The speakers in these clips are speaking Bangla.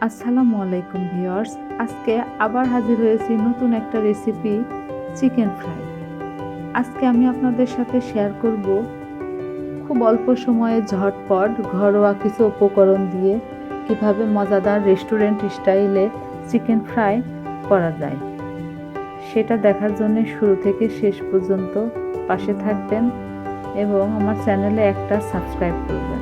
আসসালামু আলাইকুম ভিউয়ার্স, আজকে আবার হাজির হয়েছি নতুন একটা রেসিপি চিকেন ফ্রাই। আজকে আমি আপনাদের সাথে শেয়ার করব খুব অল্প সময়ে ঝটপট ঘরোয়া কিছু উপকরণ দিয়ে কিভাবে মজাদার রেস্টুরেন্ট স্টাইলে চিকেন ফ্রাই করা যায়। সেটা দেখার জন্য শুরু থেকে শেষ পর্যন্ত পাশে থাকবেন এবং আমার চ্যানেলে একটা সাবস্ক্রাইব করবেন।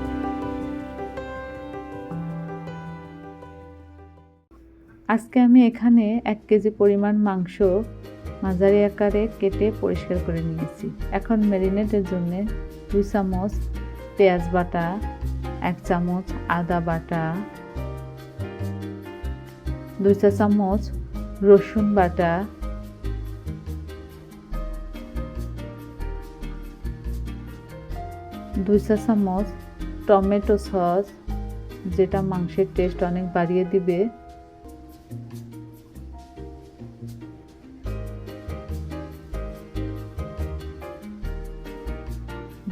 আজকে আমি এখানে 1 কেজি পরিমাণ মাংস মাঝারি আকারে কেটে পরিষ্কার করে নিয়েছি। এখন ম্যারিনেটের জন্য 2 চামচ পেঁয়াজ বাটা, 1 চামচ আদা বাটা, 2 চা চামচ রসুন বাটা, 2 চা চামচ টমেটো সস, যেটা মাংসের টেস্ট অনেক বাড়িয়ে দিবে,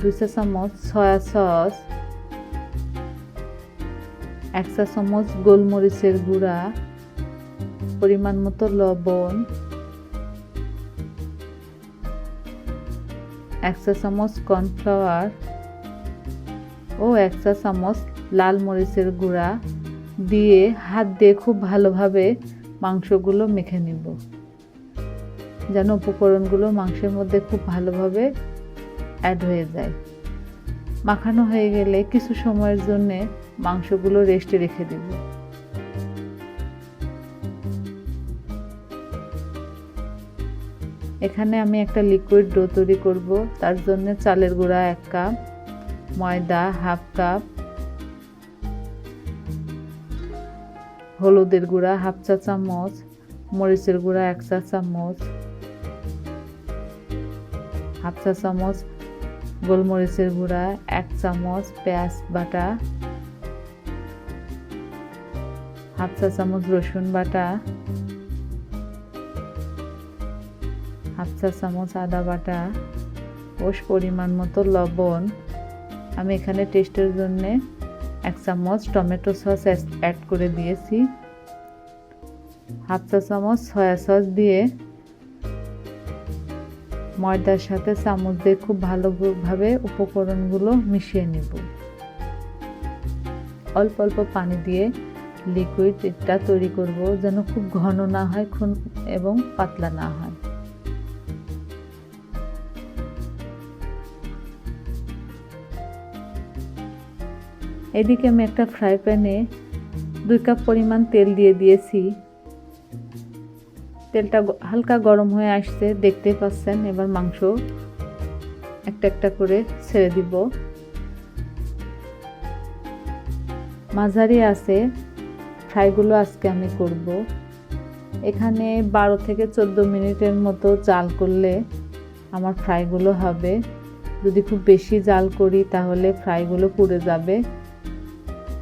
2 চা চামচ সয়া সস, 1 চা চামচ গোলমরিচের গুঁড়া, পরিমাণ মতো লবণ, 1 চা চামচ কর্নফ্লাওয়ার ও 1 চা চামচ লাল মরিচের গুঁড়া দিয়ে হাত দিয়ে খুব ভালোভাবে মাংসগুলো মেখে নিব, যেন উপকরণগুলো মাংসের মধ্যে খুব ভালোভাবে অ্যাড হয়ে যায়। মাখানো হয়ে গেলে কিছু সময়ের জন্য মাংসগুলো রেস্টে রেখে দেব। এখানে আমি একটা লিকুইড ডো তৈরি করব। তার জন্য চালের গুঁড়া 1 কাপ, ময়দা 1/2 কাপ, হলুদের গুঁড়া 1/2 চা চামচ, মরিচের গুঁড়া 1 চা চামচ, 1/2 চা চামচ গোলমরিচের গুঁড়া, 1 চামচ পেঁয়াজ বাটা, 1/2 চা চামচ রসুন বাটা, 1/2 চা চামচ আদা বাটা ও পরিমাণ মতো লবণ। আমি এখানে টেস্টের জন্য 1 চামচ টমেটো সস অ্যাড করে দিয়েছি। 1/2 চা চামচ সয়া সস দিয়ে ময়দার সাথে চামচ দিয়ে খুব ভালোভাবে উপকরণগুলো মিশিয়ে নেব। অল্প অল্প পানি দিয়ে লিকুইড এটা তৈরি করব, যেন খুব ঘন না হয় এবং পাতলা না হয়। এদিকে আমি একটা ফ্রাই প্যানে 2 কাপ পরিমাণ তেল দিয়ে দিয়েছি। তেলটা হালকা গরম হয়ে আসছে, দেখতেই পাচ্ছেন। এবার মাংস একটা একটা করে ছেড়ে দিব। মাঝারি আছে ফ্রাইগুলো আজকে আমি করব। এখানে 12 থেকে 14 মিনিটের মতো জাল করলে আমার ফ্রাইগুলো হবে। যদি খুব বেশি জাল করি তাহলে ফ্রাইগুলো পুড়ে যাবে,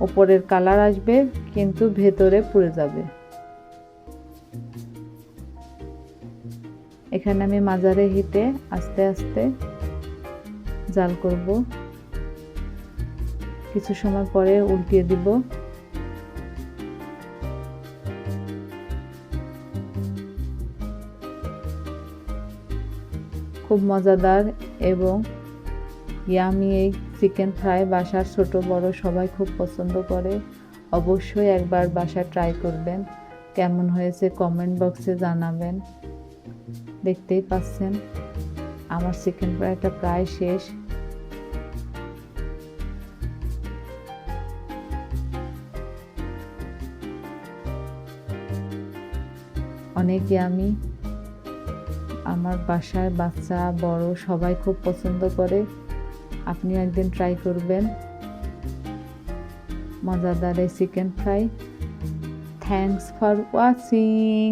উপরের কালার আসবে কিন্তু ভেতরে পুড়ে যাবে। এখানে আমি মাঝারি হিটে আস্তে আস্তে জাল করব। কিছু সময় পরে উল্টিয়ে দিব। খুব মজাদার এবং ইয়ামি এই চিকেন ফ্রাই বাসার ছোট বড় সবাই খুব পছন্দ করে। অবশ্যই একবার বাসায় ট্রাই করবেন। কেমন হয়েছে কমেন্ট বক্সে জানাবেন। দেখতেই পাচ্ছেন আমার চিকেন ফ্রাইটা প্রায় শেষ। অনেক ইয়ামি, আমার বাসায় বাচ্চা বড় সবাই খুব পছন্দ করে। আপনি একদিন ট্রাই করবেন মজাদার এই chicken fry. Thanks for watching.